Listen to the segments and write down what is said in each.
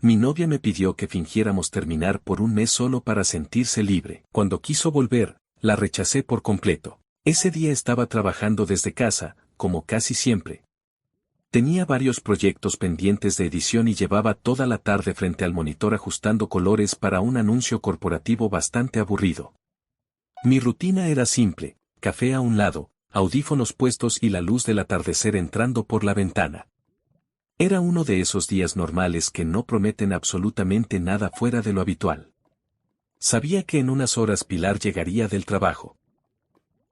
Mi novia me pidió que fingiéramos terminar por un mes solo para sentirse libre. Cuando quiso volver, la rechacé por completo. Ese día estaba trabajando desde casa, como casi siempre. Tenía varios proyectos pendientes de edición y llevaba toda la tarde frente al monitor ajustando colores para un anuncio corporativo bastante aburrido. Mi rutina era simple, café a un lado, audífonos puestos y la luz del atardecer entrando por la ventana. Era uno de esos días normales que no prometen absolutamente nada fuera de lo habitual. Sabía que en unas horas Pilar llegaría del trabajo.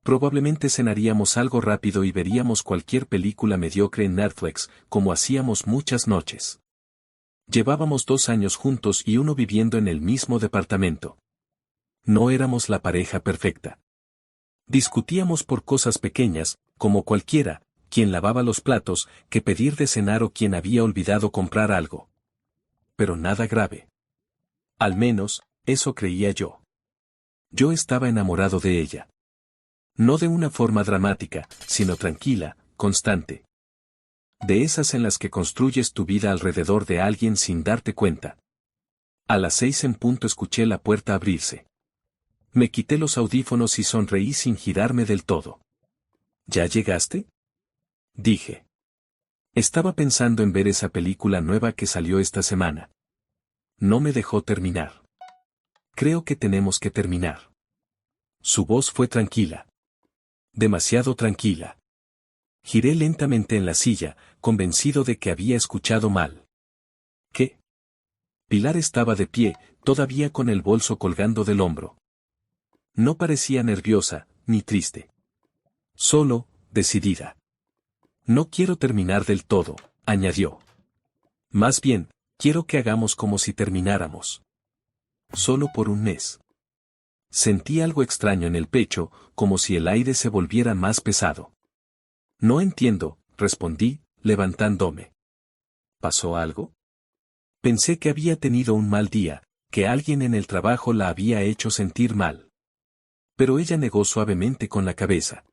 Probablemente cenaríamos algo rápido y veríamos cualquier película mediocre en Netflix, como hacíamos muchas noches. Llevábamos 2 años juntos y uno viviendo en el mismo departamento. No éramos la pareja perfecta. Discutíamos por cosas pequeñas, como cualquiera, quien lavaba los platos, que pedir de cenar o quien había olvidado comprar algo. Pero nada grave. Al menos, eso creía yo. Yo estaba enamorado de ella. No de una forma dramática, sino tranquila, constante. De esas en las que construyes tu vida alrededor de alguien sin darte cuenta. A las 6 en punto escuché la puerta abrirse. Me quité los audífonos y sonreí sin girarme del todo. ¿Ya llegaste?, dije. Estaba pensando en ver esa película nueva que salió esta semana. No me dejó terminar. Creo que tenemos que terminar. Su voz fue tranquila. Demasiado tranquila. Giré lentamente en la silla, convencido de que había escuchado mal. ¿Qué? Pilar estaba de pie, todavía con el bolso colgando del hombro. No parecía nerviosa, ni triste. Solo, decidida. No quiero terminar del todo, añadió. Más bien, quiero que hagamos como si termináramos. Solo por un mes. Sentí algo extraño en el pecho, como si el aire se volviera más pesado. No entiendo, respondí, levantándome. ¿Pasó algo? Pensé que había tenido un mal día, que alguien en el trabajo la había hecho sentir mal. Pero ella negó suavemente con la cabeza.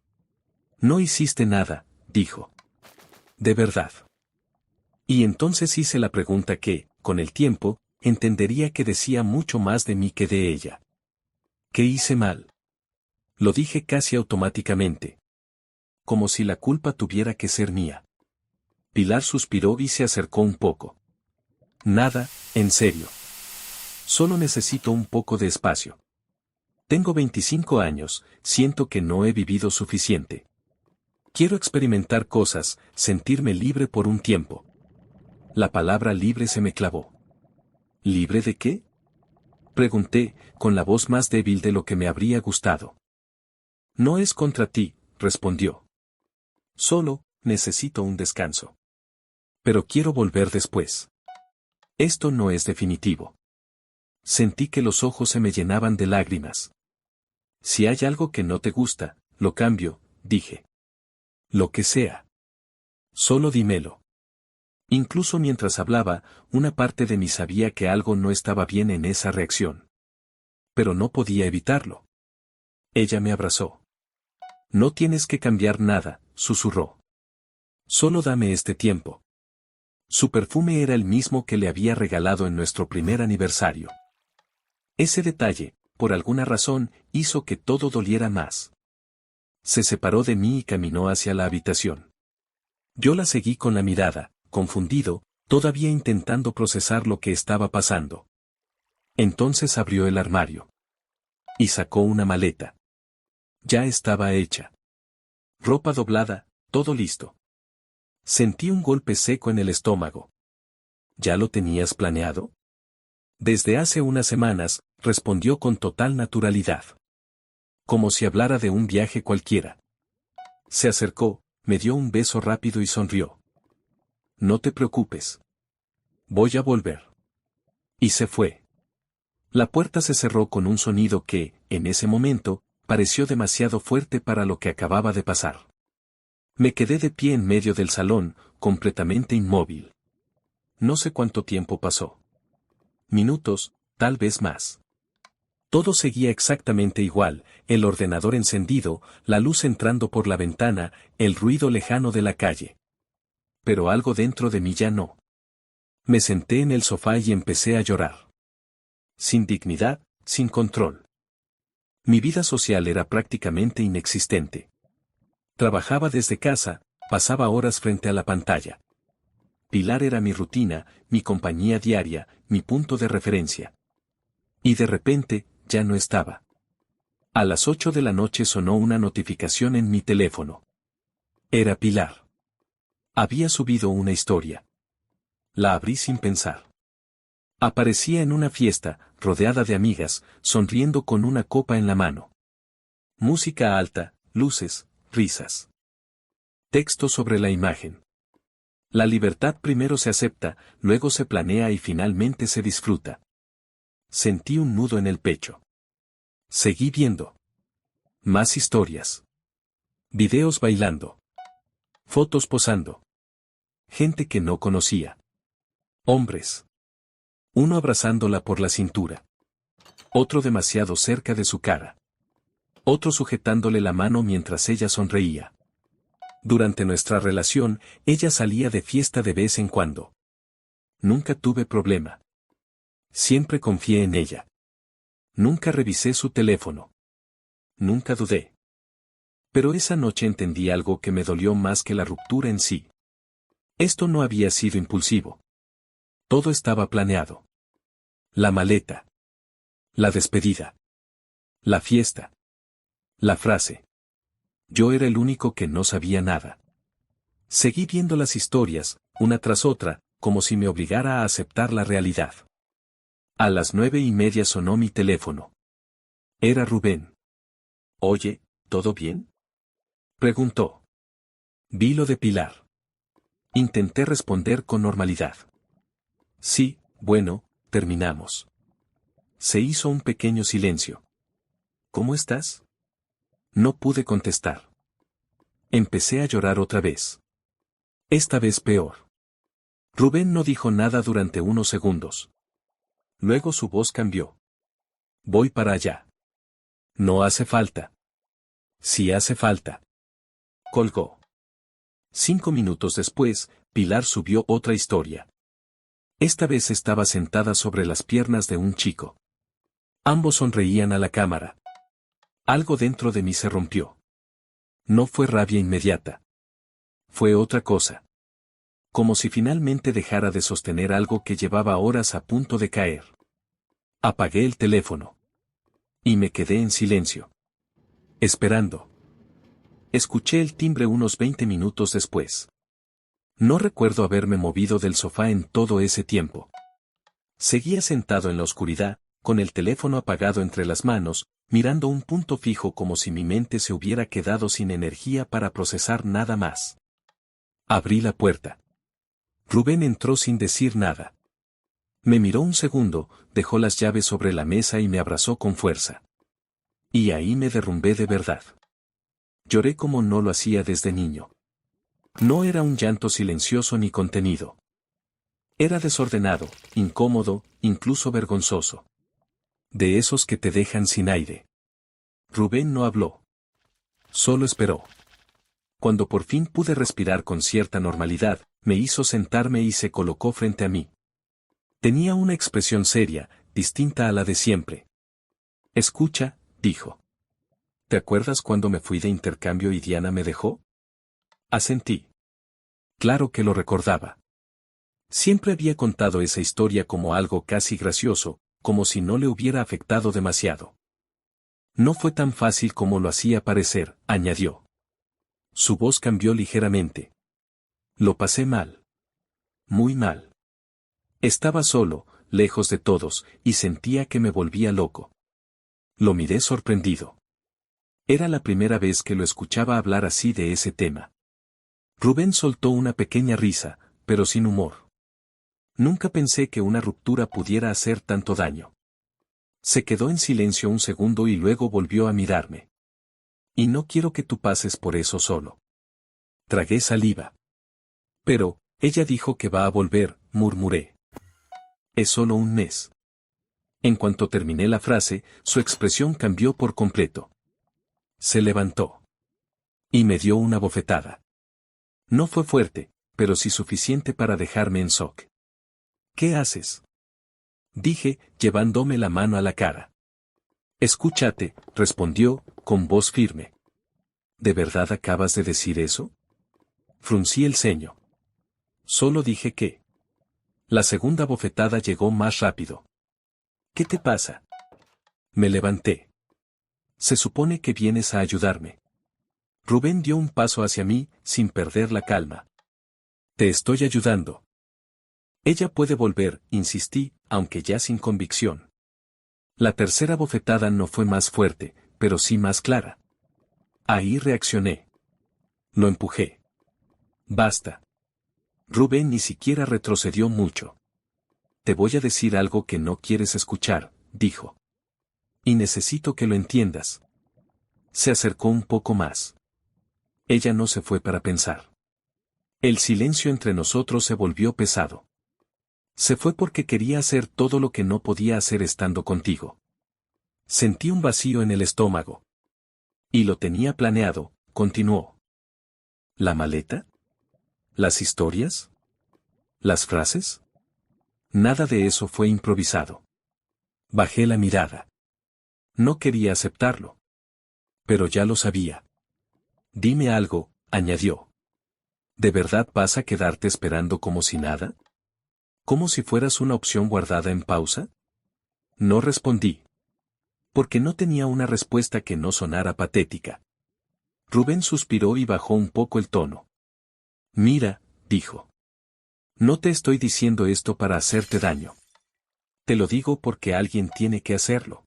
No hiciste nada, dijo. De verdad. Y entonces hice la pregunta que, con el tiempo, entendería que decía mucho más de mí que de ella. ¿Qué hice mal? Lo dije casi automáticamente. Como si la culpa tuviera que ser mía. Pilar suspiró y se acercó un poco. Nada, en serio. Solo necesito un poco de espacio. Tengo 25 años, siento que no he vivido suficiente. Quiero experimentar cosas, sentirme libre por un tiempo. La palabra libre se me clavó. ¿Libre de qué?, pregunté, con la voz más débil de lo que me habría gustado. No es contra ti, respondió. Solo, necesito un descanso. Pero quiero volver después. Esto no es definitivo. Sentí que los ojos se me llenaban de lágrimas. Si hay algo que no te gusta, lo cambio, dije. Lo que sea. Solo dímelo. Incluso mientras hablaba, una parte de mí sabía que algo no estaba bien en esa reacción. Pero no podía evitarlo. Ella me abrazó. No tienes que cambiar nada, susurró. Solo dame este tiempo. Su perfume era el mismo que le había regalado en nuestro primer aniversario. Ese detalle, por alguna razón, hizo que todo doliera más. Se separó de mí y caminó hacia la habitación. Yo la seguí con la mirada, confundido, todavía intentando procesar lo que estaba pasando. Entonces abrió el armario. Y sacó una maleta. Ya estaba hecha. Ropa doblada, todo listo. Sentí un golpe seco en el estómago. ¿Ya lo tenías planeado? Desde hace unas semanas, respondió con total naturalidad. Como si hablara de un viaje cualquiera. Se acercó, me dio un beso rápido y sonrió. No te preocupes. Voy a volver. Y se fue. La puerta se cerró con un sonido que, en ese momento, pareció demasiado fuerte para lo que acababa de pasar. Me quedé de pie en medio del salón, completamente inmóvil. No sé cuánto tiempo pasó. Minutos, tal vez más. Todo seguía exactamente igual, el ordenador encendido, la luz entrando por la ventana, el ruido lejano de la calle. Pero algo dentro de mí ya no. Me senté en el sofá y empecé a llorar. Sin dignidad, sin control. Mi vida social era prácticamente inexistente. Trabajaba desde casa, pasaba horas frente a la pantalla. Pilar era mi rutina, mi compañía diaria, mi punto de referencia. Y de repente, ya no estaba. A las 8 de la noche sonó una notificación en mi teléfono. Era Pilar. Había subido una historia. La abrí sin pensar. Aparecía en una fiesta, rodeada de amigas, sonriendo con una copa en la mano. Música alta, luces, risas. Texto sobre la imagen. La libertad primero se acepta, luego se planea y finalmente se disfruta. Sentí un nudo en el pecho. Seguí viendo. Más historias. Videos bailando. Fotos posando. Gente que no conocía. Hombres. Uno abrazándola por la cintura. Otro demasiado cerca de su cara. Otro sujetándole la mano mientras ella sonreía. Durante nuestra relación, ella salía de fiesta de vez en cuando. Nunca tuve problema. Siempre confié en ella. Nunca revisé su teléfono. Nunca dudé. Pero esa noche entendí algo que me dolió más que la ruptura en sí. Esto no había sido impulsivo. Todo estaba planeado. La maleta. La despedida. La fiesta. La frase. Yo era el único que no sabía nada. Seguí viendo las historias, una tras otra, como si me obligara a aceptar la realidad. A las 9:30 sonó mi teléfono. Era Rubén. Oye, ¿todo bien? Preguntó. Vi lo de Pilar. Intenté responder con normalidad. Sí, bueno, terminamos. Se hizo un pequeño silencio. ¿Cómo estás? No pude contestar. Empecé a llorar otra vez. Esta vez peor. Rubén no dijo nada durante unos segundos. Luego su voz cambió. Voy para allá. No hace falta. Sí hace falta. Colgó. 5 minutos después, Pilar subió otra historia. Esta vez estaba sentada sobre las piernas de un chico. Ambos sonreían a la cámara. Algo dentro de mí se rompió. No fue rabia inmediata. Fue otra cosa. Como si finalmente dejara de sostener algo que llevaba horas a punto de caer. Apagué el teléfono. Y me quedé en silencio. Esperando. Escuché el timbre unos 20 minutos después. No recuerdo haberme movido del sofá en todo ese tiempo. Seguía sentado en la oscuridad, con el teléfono apagado entre las manos, mirando un punto fijo como si mi mente se hubiera quedado sin energía para procesar nada más. Abrí la puerta. Rubén entró sin decir nada. Me miró un segundo, dejó las llaves sobre la mesa y me abrazó con fuerza. Y ahí me derrumbé de verdad. Lloré como no lo hacía desde niño. No era un llanto silencioso ni contenido. Era desordenado, incómodo, incluso vergonzoso. De esos que te dejan sin aire. Rubén no habló. Solo esperó. Cuando por fin pude respirar con cierta normalidad, me hizo sentarme y se colocó frente a mí. Tenía una expresión seria, distinta a la de siempre. Escucha, dijo. ¿Te acuerdas cuando me fui de intercambio y Diana me dejó? Asentí. Claro que lo recordaba. Siempre había contado esa historia como algo casi gracioso, como si no le hubiera afectado demasiado. No fue tan fácil como lo hacía parecer, añadió. Su voz cambió ligeramente. Lo pasé mal. Muy mal. Estaba solo, lejos de todos, y sentía que me volvía loco. Lo miré sorprendido. Era la primera vez que lo escuchaba hablar así de ese tema. Rubén soltó una pequeña risa, pero sin humor. Nunca pensé que una ruptura pudiera hacer tanto daño. Se quedó en silencio un segundo y luego volvió a mirarme. Y no quiero que tú pases por eso solo. Tragué saliva. Pero, ella dijo que va a volver, murmuré. Es solo un mes. En cuanto terminé la frase, su expresión cambió por completo. Se levantó. Y me dio una bofetada. No fue fuerte, pero sí suficiente para dejarme en shock. ¿Qué haces? Dije, llevándome la mano a la cara. Escúchate, respondió, con voz firme. ¿De verdad acabas de decir eso? Fruncí el ceño. Solo dije que. La segunda bofetada llegó más rápido. ¿Qué te pasa? Me levanté. Se supone que vienes a ayudarme. Rubén dio un paso hacia mí, sin perder la calma. Te estoy ayudando. Ella puede volver, insistí, aunque ya sin convicción. La tercera bofetada no fue más fuerte, pero sí más clara. Ahí reaccioné. Lo empujé. Basta. Rubén ni siquiera retrocedió mucho. Te voy a decir algo que no quieres escuchar, dijo. Y necesito que lo entiendas. Se acercó un poco más. Ella no se fue para pensar. El silencio entre nosotros se volvió pesado. Se fue porque quería hacer todo lo que no podía hacer estando contigo. Sentí un vacío en el estómago. Y lo tenía planeado, continuó. ¿La maleta? ¿Las historias? ¿Las frases? Nada de eso fue improvisado. Bajé la mirada. No quería aceptarlo. Pero ya lo sabía. Dime algo, añadió. ¿De verdad vas a quedarte esperando como si nada? ¿Como si fueras una opción guardada en pausa? No respondí. Porque no tenía una respuesta que no sonara patética. Rubén suspiró y bajó un poco el tono. Mira, dijo. No te estoy diciendo esto para hacerte daño. Te lo digo porque alguien tiene que hacerlo.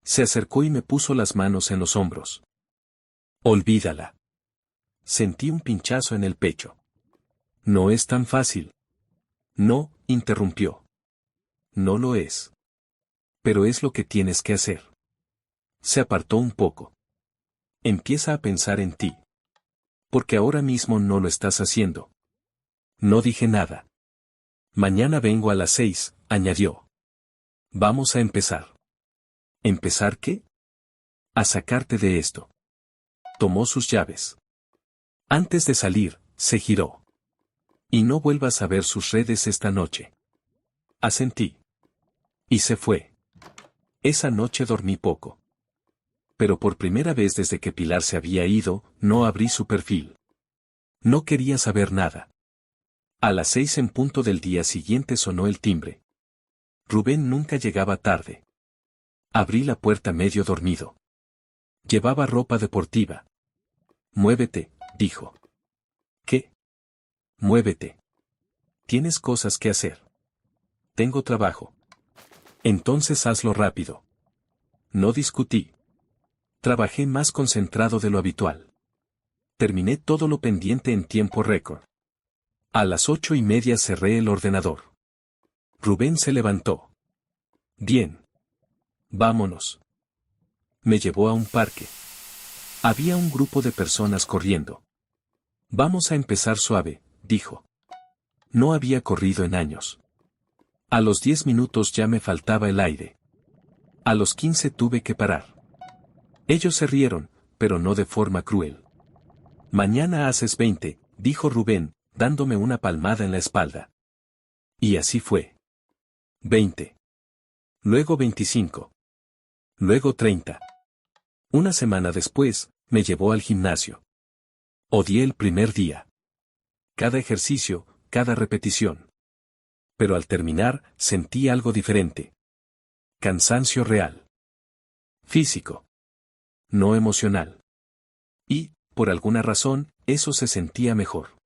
Se acercó y me puso las manos en los hombros. Olvídala. Sentí un pinchazo en el pecho. No es tan fácil. No, interrumpió. No lo es. Pero es lo que tienes que hacer. Se apartó un poco. Empieza a pensar en ti. Porque ahora mismo no lo estás haciendo. No dije nada. Mañana vengo a las 6, añadió. Vamos a empezar. ¿Empezar qué? A sacarte de esto. Tomó sus llaves. Antes de salir, se giró. Y no vuelvas a ver sus redes esta noche. Asentí. Y se fue. Esa noche dormí poco. Pero por primera vez desde que Pilar se había ido, no abrí su perfil. No quería saber nada. A las 6 en punto del día siguiente sonó el timbre. Rubén nunca llegaba tarde. Abrí la puerta medio dormido. Llevaba ropa deportiva. Muévete, dijo. ¿Qué? Muévete. Tienes cosas que hacer. Tengo trabajo. Entonces hazlo rápido. No discutí. Trabajé más concentrado de lo habitual. Terminé todo lo pendiente en tiempo récord. A las 8:30 cerré el ordenador. Rubén se levantó. Bien. Vámonos. Me llevó a un parque. Había un grupo de personas corriendo. Vamos a empezar suave, dijo. No había corrido en años. A los 10 minutos ya me faltaba el aire. A los 15 tuve que parar. Ellos se rieron, pero no de forma cruel. Mañana haces 20, dijo Rubén, dándome una palmada en la espalda. Y así fue. 20. Luego 25. Luego 30. Una semana después, me llevó al gimnasio. Odié el primer día. Cada ejercicio, cada repetición. Pero al terminar, sentí algo diferente. Cansancio real. Físico. No emocional. Y, por alguna razón, eso se sentía mejor.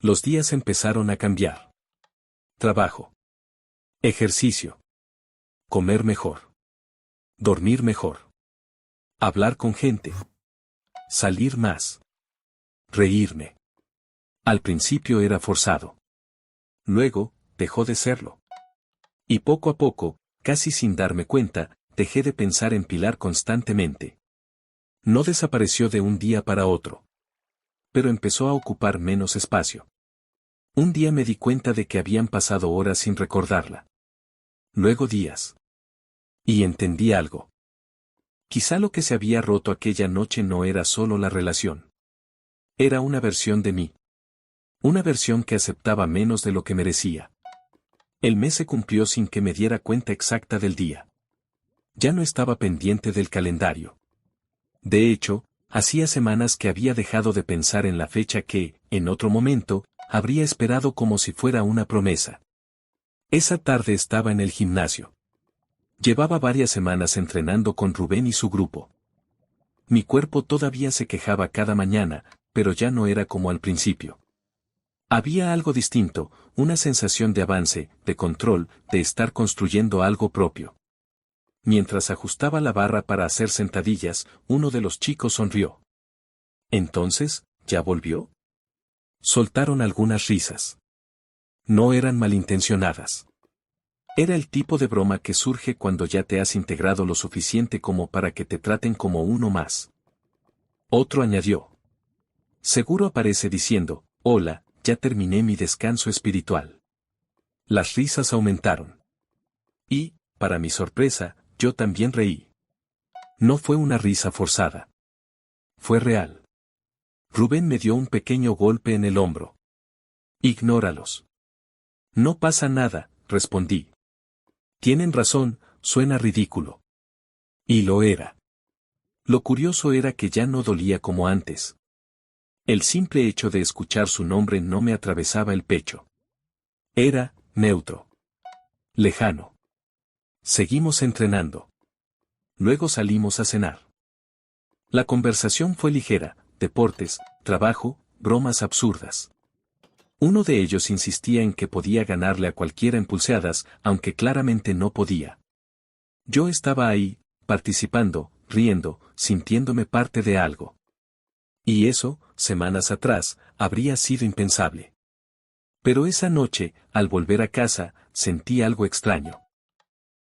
Los días empezaron a cambiar. Trabajo. Ejercicio. Comer mejor. Dormir mejor. Hablar con gente. Salir más. Reírme. Al principio era forzado. Luego, dejó de serlo. Y poco a poco, casi sin darme cuenta, dejé de pensar en Pilar constantemente. No desapareció de un día para otro. Pero empezó a ocupar menos espacio. Un día me di cuenta de que habían pasado horas sin recordarla. Luego días. Y entendí algo. Quizá lo que se había roto aquella noche no era solo la relación. Era una versión de mí. Una versión que aceptaba menos de lo que merecía. El mes se cumplió sin que me diera cuenta exacta del día. Ya no estaba pendiente del calendario. De hecho, hacía semanas que había dejado de pensar en la fecha que, en otro momento, habría esperado como si fuera una promesa. Esa tarde estaba en el gimnasio. Llevaba varias semanas entrenando con Rubén y su grupo. Mi cuerpo todavía se quejaba cada mañana, pero ya no era como al principio. Había algo distinto, una sensación de avance, de control, de estar construyendo algo propio. Mientras ajustaba la barra para hacer sentadillas, uno de los chicos sonrió. Entonces, ¿ya volvió? Soltaron algunas risas. No eran malintencionadas. Era el tipo de broma que surge cuando ya te has integrado lo suficiente como para que te traten como uno más. Otro añadió. Seguro aparece diciendo, hola, ya terminé mi descanso espiritual. Las risas aumentaron. Y, para mi sorpresa, yo también reí. No fue una risa forzada. Fue real. Rubén me dio un pequeño golpe en el hombro. Ignóralos. No pasa nada, respondí. Tienen razón, suena ridículo. Y lo era. Lo curioso era que ya no dolía como antes. El simple hecho de escuchar su nombre no me atravesaba el pecho. Era, neutro. Lejano. Seguimos entrenando. Luego salimos a cenar. La conversación fue ligera, deportes, trabajo, bromas absurdas. Uno de ellos insistía en que podía ganarle a cualquiera en pulseadas, aunque claramente no podía. Yo estaba ahí, participando, riendo, sintiéndome parte de algo. Y eso, semanas atrás, habría sido impensable. Pero esa noche, al volver a casa, sentí algo extraño.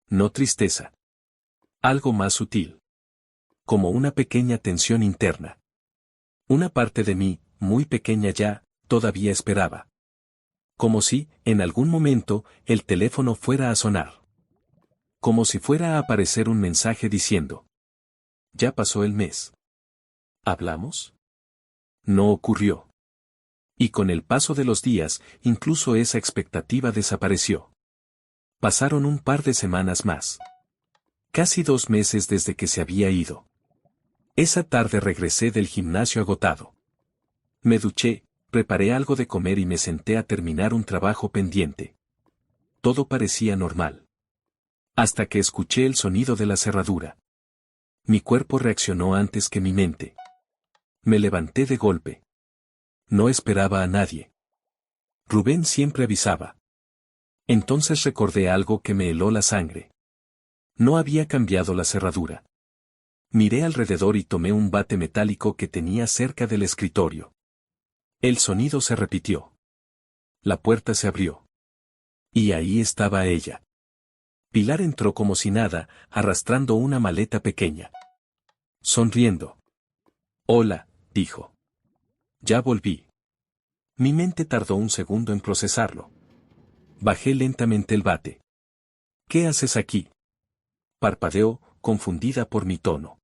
No tristeza. Algo más sutil. Como una pequeña tensión interna. Una parte de mí, muy pequeña ya, todavía esperaba. Como si, en algún momento, el teléfono fuera a sonar. Como si fuera a aparecer un mensaje diciendo. Ya pasó el mes. ¿Hablamos? No ocurrió. Y con el paso de los días, incluso esa expectativa desapareció. Pasaron un par de semanas más. Casi 2 meses desde que se había ido. Esa tarde regresé del gimnasio agotado. Me duché, preparé algo de comer y me senté a terminar un trabajo pendiente. Todo parecía normal. Hasta que escuché el sonido de la cerradura. Mi cuerpo reaccionó antes que mi mente. Me levanté de golpe. No esperaba a nadie. Rubén siempre avisaba. Entonces recordé algo que me heló la sangre. No había cambiado la cerradura. Miré alrededor y tomé un bate metálico que tenía cerca del escritorio. El sonido se repitió. La puerta se abrió. Y ahí estaba ella. Pilar entró como si nada, arrastrando una maleta pequeña. Sonriendo. Hola, dijo. Ya volví. Mi mente tardó un segundo en procesarlo. Bajé lentamente el bate. ¿Qué haces aquí? Parpadeó, confundida por mi tono.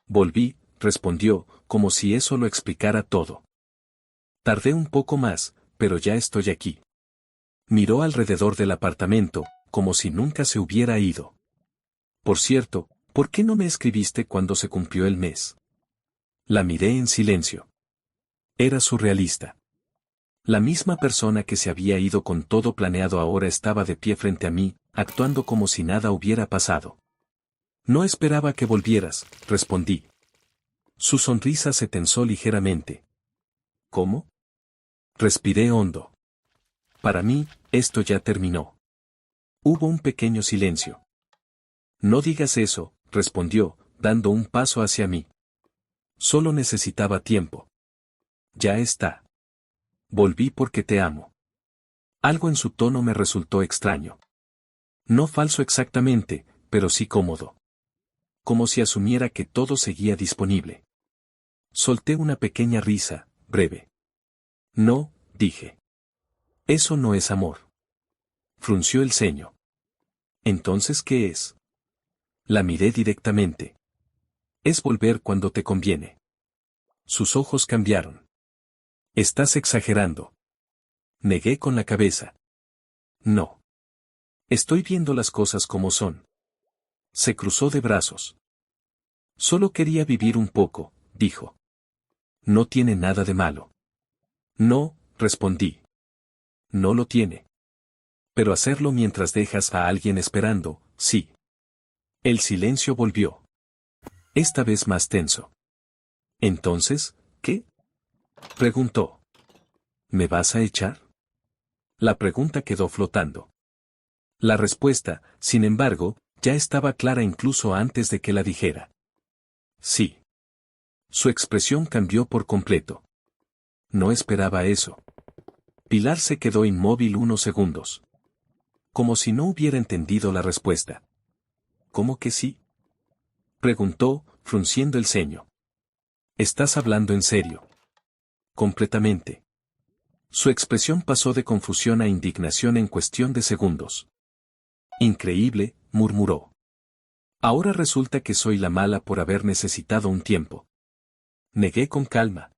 Volví, respondió, como si eso lo explicara todo. Tardé un poco más, pero ya estoy aquí. Miró alrededor del apartamento, como si nunca se hubiera ido. Por cierto, ¿por qué no me escribiste cuando se cumplió el mes? La miré en silencio. Era surrealista. La misma persona que se había ido con todo planeado ahora estaba de pie frente a mí, actuando como si nada hubiera pasado. No esperaba que volvieras, respondí. Su sonrisa se tensó ligeramente. ¿Cómo? Respiré hondo. Para mí, esto ya terminó. Hubo un pequeño silencio. No digas eso, respondió, dando un paso hacia mí. Solo necesitaba tiempo. Ya está. Volví porque te amo. Algo en su tono me resultó extraño. No falso exactamente, pero sí cómodo. Como si asumiera que todo seguía disponible. Solté una pequeña risa, breve. No, dije. Eso no es amor. Frunció el ceño. ¿Entonces qué es? La miré directamente. Es volver cuando te conviene. Sus ojos cambiaron. Estás exagerando. Negué con la cabeza. No. Estoy viendo las cosas como son. Se cruzó de brazos. Solo quería vivir un poco, dijo. No tiene nada de malo. No, respondí. No lo tiene. Pero hacerlo mientras dejas a alguien esperando, sí. El silencio volvió. Esta vez más tenso. Entonces, ¿qué? Preguntó. ¿Me vas a echar? La pregunta quedó flotando. La respuesta, sin embargo, ya estaba clara incluso antes de que la dijera. Sí. Su expresión cambió por completo. No esperaba eso. Pilar se quedó inmóvil unos segundos. Como si no hubiera entendido la respuesta. ¿Cómo que sí? Preguntó, frunciendo el ceño. ¿Estás hablando en serio? Completamente. Su expresión pasó de confusión a indignación en cuestión de segundos. Increíble, murmuró. Ahora resulta que soy la mala por haber necesitado un tiempo. Negué con calma.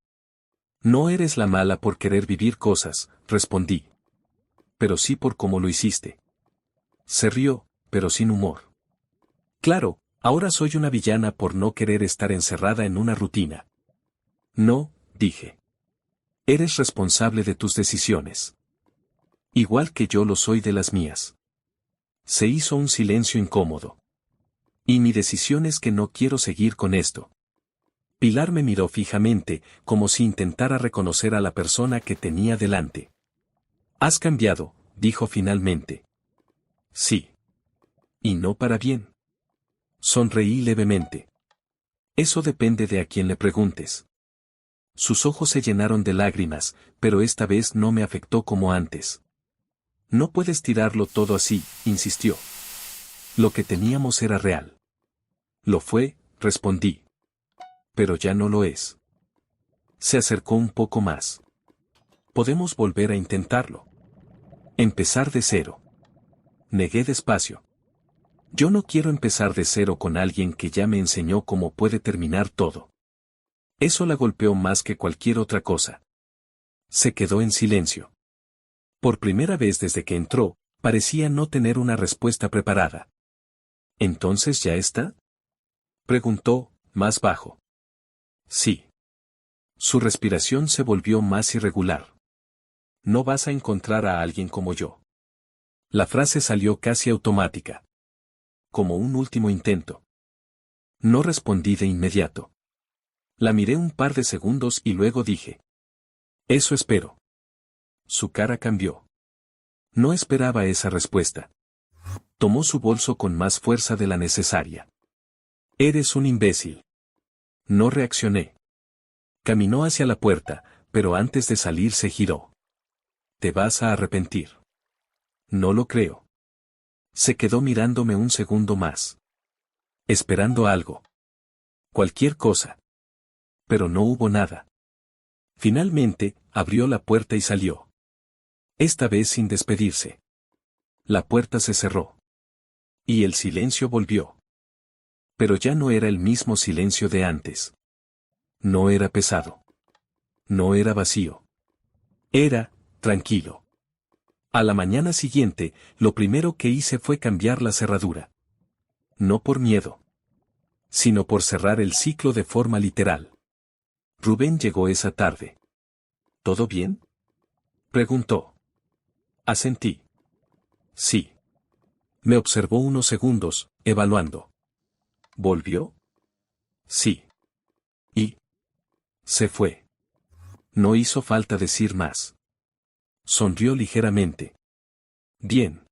No eres la mala por querer vivir cosas, respondí. Pero sí por cómo lo hiciste. Se rió, pero sin humor. Claro, ahora soy una villana por no querer estar encerrada en una rutina. No, dije. Eres responsable de tus decisiones. Igual que yo lo soy de las mías. Se hizo un silencio incómodo. Y mi decisión es que no quiero seguir con esto. Pilar me miró fijamente, como si intentara reconocer a la persona que tenía delante. Has cambiado, dijo finalmente. Sí. Y no para bien. Sonreí levemente. Eso depende de a quién le preguntes. Sus ojos se llenaron de lágrimas, pero esta vez no me afectó como antes. No puedes tirarlo todo así, insistió. Lo que teníamos era real. Lo fue, respondí. Pero ya no lo es. Se acercó un poco más. Podemos volver a intentarlo. Empezar de cero. Negué despacio. Yo no quiero empezar de cero con alguien que ya me enseñó cómo puede terminar todo. Eso la golpeó más que cualquier otra cosa. Se quedó en silencio. Por primera vez desde que entró, parecía no tener una respuesta preparada. ¿Entonces ya está? Preguntó, más bajo. Sí. Su respiración se volvió más irregular. No vas a encontrar a alguien como yo. La frase salió casi automática. Como un último intento. No respondí de inmediato. La miré un par de segundos y luego dije. Eso espero. Su cara cambió. No esperaba esa respuesta. Tomó su bolso con más fuerza de la necesaria. Eres un imbécil. No reaccioné. Caminó hacia la puerta, pero antes de salir se giró. Te vas a arrepentir. No lo creo. Se quedó mirándome un segundo más. Esperando algo. Cualquier cosa. Pero no hubo nada. Finalmente, abrió la puerta y salió. Esta vez sin despedirse. La puerta se cerró. Y el silencio volvió. Pero ya no era el mismo silencio de antes. No era pesado. No era vacío. Era, tranquilo. A la mañana siguiente, lo primero que hice fue cambiar la cerradura. No por miedo. Sino por cerrar el ciclo de forma literal. Rubén llegó esa tarde. ¿Todo bien? Preguntó. Asentí. Sí. Me observó unos segundos, evaluando. ¿Volvió? Sí. Y se fue. No hizo falta decir más. Sonrió ligeramente. Bien.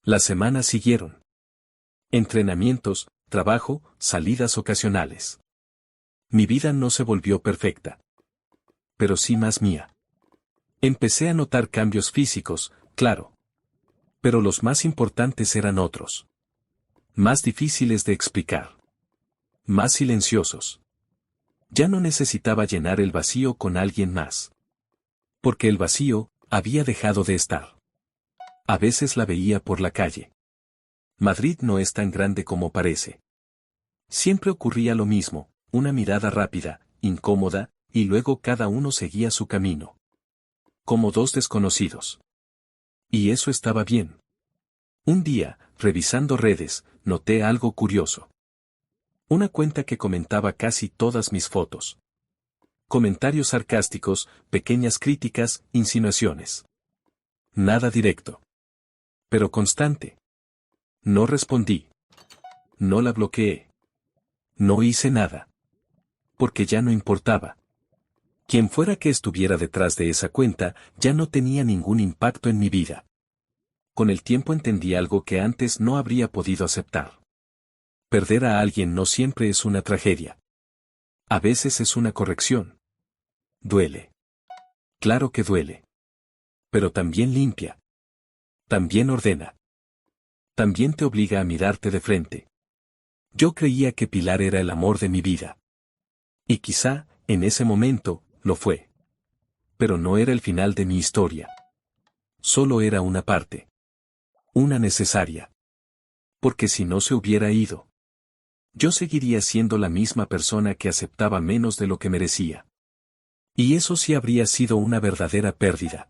Las semanas siguieron. Entrenamientos, trabajo, salidas ocasionales. Mi vida no se volvió perfecta. Pero sí más mía. Empecé a notar cambios físicos, claro. Pero los más importantes eran otros. Más difíciles de explicar. Más silenciosos. Ya no necesitaba llenar el vacío con alguien más. Porque el vacío había dejado de estar. A veces la veía por la calle. Madrid no es tan grande como parece. Siempre ocurría lo mismo, una mirada rápida, incómoda, y luego cada uno seguía su camino. Como dos desconocidos. Y eso estaba bien. Un día, revisando redes, noté algo curioso. Una cuenta que comentaba casi todas mis fotos. Comentarios sarcásticos, pequeñas críticas, insinuaciones. Nada directo. Pero constante. No respondí. No la bloqueé. No hice nada. Porque ya no importaba. Quien fuera que estuviera detrás de esa cuenta, ya no tenía ningún impacto en mi vida. Con el tiempo entendí algo que antes no habría podido aceptar. Perder a alguien no siempre es una tragedia. A veces es una corrección. Duele. Claro que duele. Pero también limpia. También ordena. También te obliga a mirarte de frente. Yo creía que Pilar era el amor de mi vida. Y quizá, en ese momento, lo fue. Pero no era el final de mi historia. Solo era una parte. Una necesaria. Porque si no se hubiera ido, yo seguiría siendo la misma persona que aceptaba menos de lo que merecía. Y eso sí habría sido una verdadera pérdida.